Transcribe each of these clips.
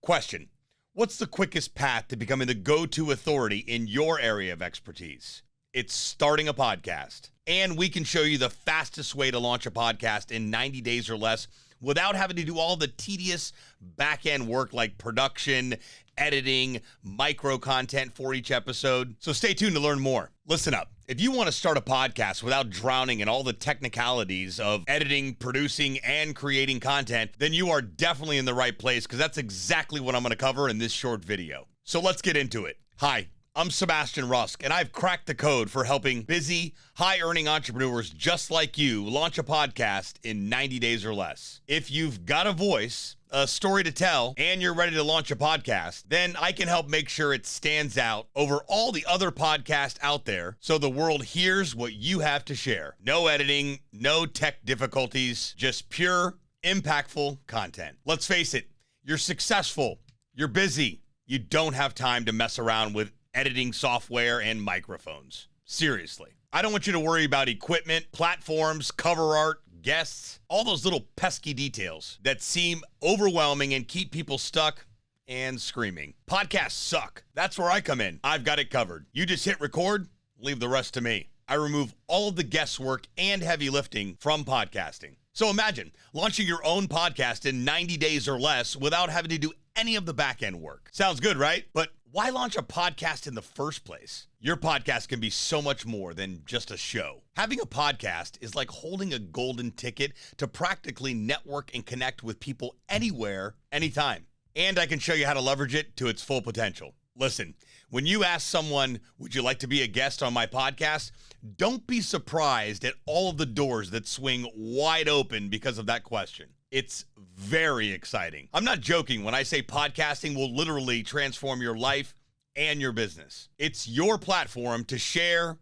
Question: what's the quickest path to becoming the go-to authority in your area of expertise? It's starting a podcast. And we can show you the fastest way to launch a podcast in 90 days or less without having to do all the tedious back-end work like production, editing, micro content for each episode. So stay tuned to learn more. Listen up. If you want to start a podcast without drowning in all the technicalities of editing, producing, and creating content, then you are definitely in the right place, because that's exactly what I'm going to cover in this short video. So let's get into it. Hi, I'm Sebastian Rusk, and I've cracked the code for helping busy, high-earning entrepreneurs just like you launch a podcast in 90 days or less. If you've got a voice, a story to tell, and you're ready to launch a podcast, then I can help make sure it stands out over all the other podcasts out there so the world hears what you have to share. No editing, no tech difficulties, just pure, impactful content. Let's face it, you're successful, you're busy, you don't have time to mess around with editing software and microphones. Seriously. I don't want you to worry about equipment, platforms, cover art, guests, all those little pesky details that seem overwhelming and keep people stuck and screaming. Podcasts suck. That's where I come in. I've got it covered. You just hit record, leave the rest to me. I remove all of the guesswork and heavy lifting from podcasting. So imagine launching your own podcast in 90 days or less without having to do any of the back-end work. Sounds good, right? But why launch a podcast in the first place? Your podcast can be so much more than just a show. Having a podcast is like holding a golden ticket to practically network and connect with people anywhere, anytime. And I can show you how to leverage it to its full potential. Listen, when you ask someone, would you like to be a guest on my podcast? Don't be surprised at all of the doors that swing wide open because of that question. It's very exciting. I'm not joking when I say podcasting will literally transform your life and your business. It's your platform to share,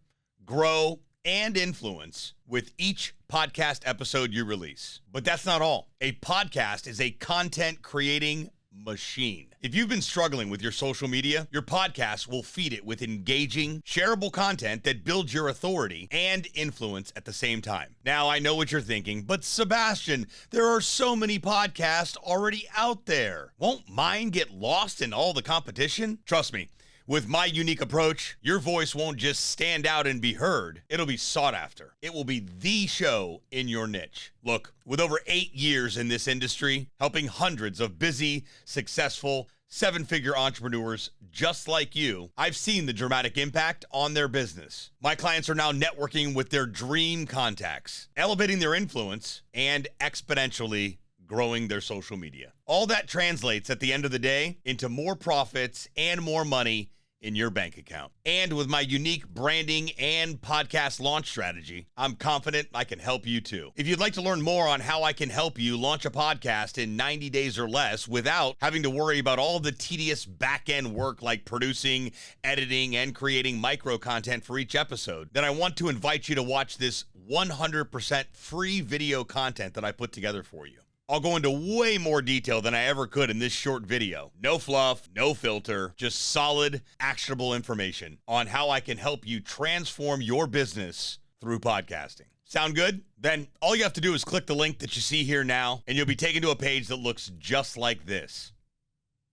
grow, and influence with each podcast episode you release. But that's not all. A podcast is a content creating machine. If you've been struggling with your social media, your podcast will feed it with engaging, shareable content that builds your authority and influence at the same time. Now, I know what you're thinking, but Sebastian, there are so many podcasts already out there. Won't mine get lost in all the competition? Trust me. With my unique approach, your voice won't just stand out and be heard. It'll be sought after. It will be the show in your niche. Look, with over 8 years in this industry, helping hundreds of busy, successful, seven-figure entrepreneurs just like you, I've seen the dramatic impact on their business. My clients are now networking with their dream contacts, elevating their influence, and exponentially growing their social media. All that translates at the end of the day into more profits and more money in your bank account. And with my unique branding and podcast launch strategy, I'm confident I can help you too. If you'd like to learn more on how I can help you launch a podcast in 90 days or less without having to worry about all the tedious back-end work like producing, editing, and creating micro content for each episode, then I want to invite you to watch this 100% free video content that I put together for you. I'll go into way more detail than I ever could in this short video. No fluff, no filter, just solid, actionable information on how I can help you transform your business through podcasting. Sound good? Then all you have to do is click the link that you see here now, and you'll be taken to a page that looks just like this.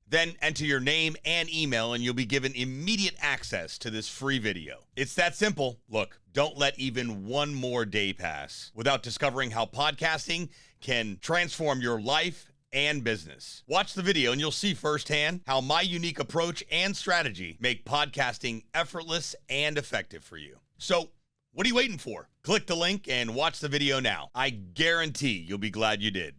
Then enter your name and email, and you'll be given immediate access to this free video. It's that simple. Look, don't let even one more day pass without discovering how podcasting can transform your life and business. Watch the video and you'll see firsthand how my unique approach and strategy make podcasting effortless and effective for you. So, what are you waiting for? Click the link and watch the video now. I guarantee you'll be glad you did.